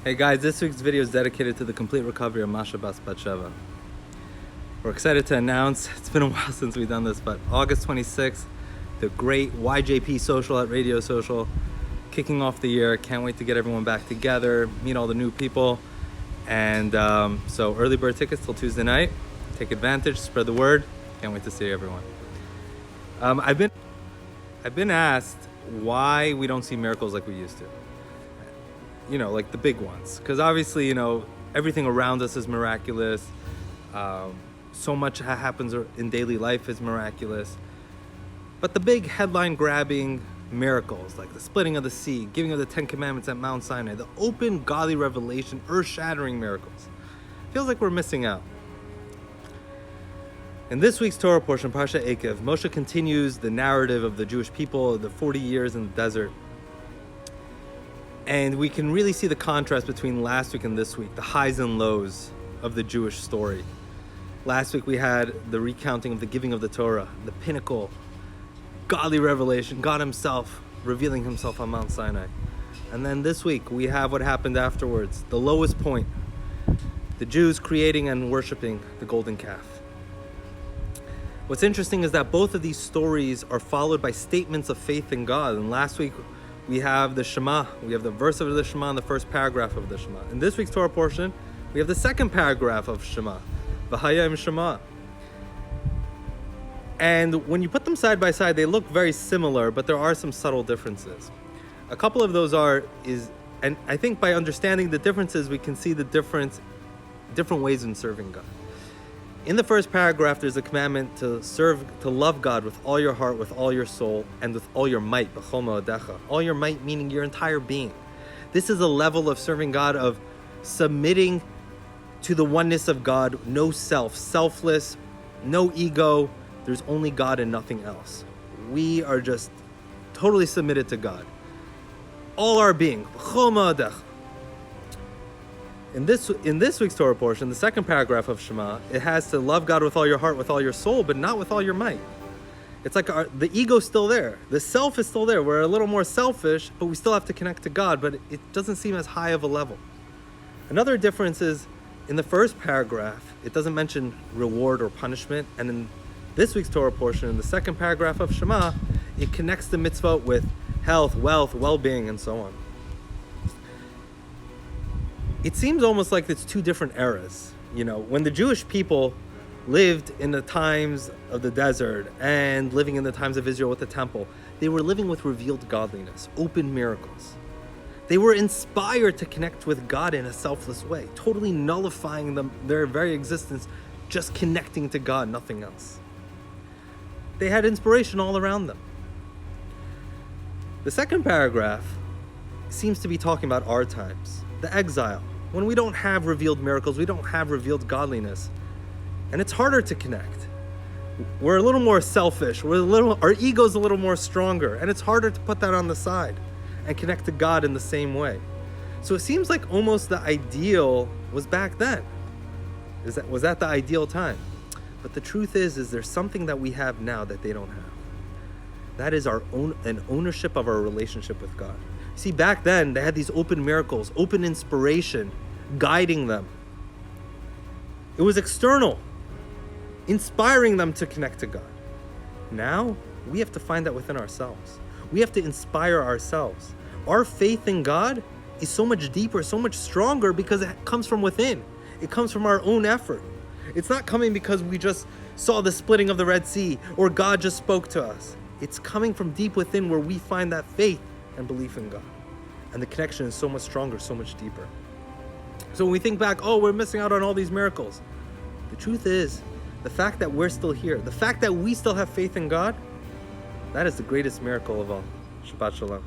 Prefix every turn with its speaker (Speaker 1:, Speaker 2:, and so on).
Speaker 1: Hey guys, this week's video is dedicated to the complete recovery of Masha Bas Batsheva. We're excited to announce, it's been a while since we've done this, but August 26th, the great YJP Social at Radio Social, kicking off the year. Can't wait to get everyone back together, meet all the new people. And so early bird tickets till Tuesday night. Take advantage, spread the word. Can't wait to see everyone. I've been asked why we don't see miracles like we used to. You know, like the big ones. Because obviously, you know, everything around us is miraculous. So much happens in daily life is miraculous. But the big headline-grabbing miracles, like the splitting of the sea, giving of the 10 Commandments at Mount Sinai, the open, godly revelation, earth-shattering miracles, feels like we're missing out. In this week's Torah portion, Parsha Eikev, Moshe continues the narrative of the Jewish people, the 40 years in the desert. And we can really see the contrast between last week and this week, the highs and lows of the Jewish story. Last week we had the recounting of the giving of the Torah, the pinnacle, godly revelation, God himself revealing himself on Mount Sinai. And then this week we have what happened afterwards, the lowest point, the Jews creating and worshiping the golden calf. What's interesting is that both of these stories are followed by statements of faith in God. And last week we have the Shema. We have the verse of the Shema and the first paragraph of the Shema. In this week's Torah portion, we have the second paragraph of Shema, V'hayim Shema. And when you put them side by side, they look very similar, but there are some subtle differences. A couple of those and I think by understanding the differences, we can see the different ways in serving God. In the first paragraph, there's a commandment to love God with all your heart, with all your soul, and with all your might, b'chol ma'odecha. All your might meaning your entire being. This is a level of serving God, of submitting to the oneness of God, no self, selfless, no ego. There's only God and nothing else. We are just totally submitted to God. All our being, b'chol ma'odecha. In this week's Torah portion, the second paragraph of Shema, it has to love God with all your heart, with all your soul, but not with all your might. It's like the ego's still there. The self is still there. We're a little more selfish, but we still have to connect to God, but it doesn't seem as high of a level. Another difference is, in the first paragraph, it doesn't mention reward or punishment, and in this week's Torah portion, in the second paragraph of Shema, it connects the mitzvot with health, wealth, well-being, and so on. It seems almost like it's two different eras. You know, when the Jewish people lived in the times of the desert and living in the times of Israel with the temple, they were living with revealed godliness, open miracles. They were inspired to connect with God in a selfless way, totally nullifying their very existence, just connecting to God, nothing else. They had inspiration all around them. The second paragraph seems to be talking about our times, the exile, when we don't have revealed miracles, we don't have revealed godliness, and it's harder to connect. We're a little more selfish, our ego's a little more stronger, and it's harder to put that on the side and connect to God in the same way. So it seems like almost the ideal was back then. Was that the ideal time? But the truth is there's something that we have now that they don't have. That is an ownership of our relationship with God. See, back then, they had these open miracles, open inspiration, guiding them. It was external, inspiring them to connect to God. Now, we have to find that within ourselves. We have to inspire ourselves. Our faith in God is so much deeper, so much stronger because it comes from within. It comes from our own effort. It's not coming because we just saw the splitting of the Red Sea or God just spoke to us. It's coming from deep within where we find that faith and belief in God. And the connection is so much stronger, so much deeper. So when we think back, we're missing out on all these miracles. The truth is, the fact that we're still here, the fact that we still have faith in God, that is the greatest miracle of all. Shabbat Shalom.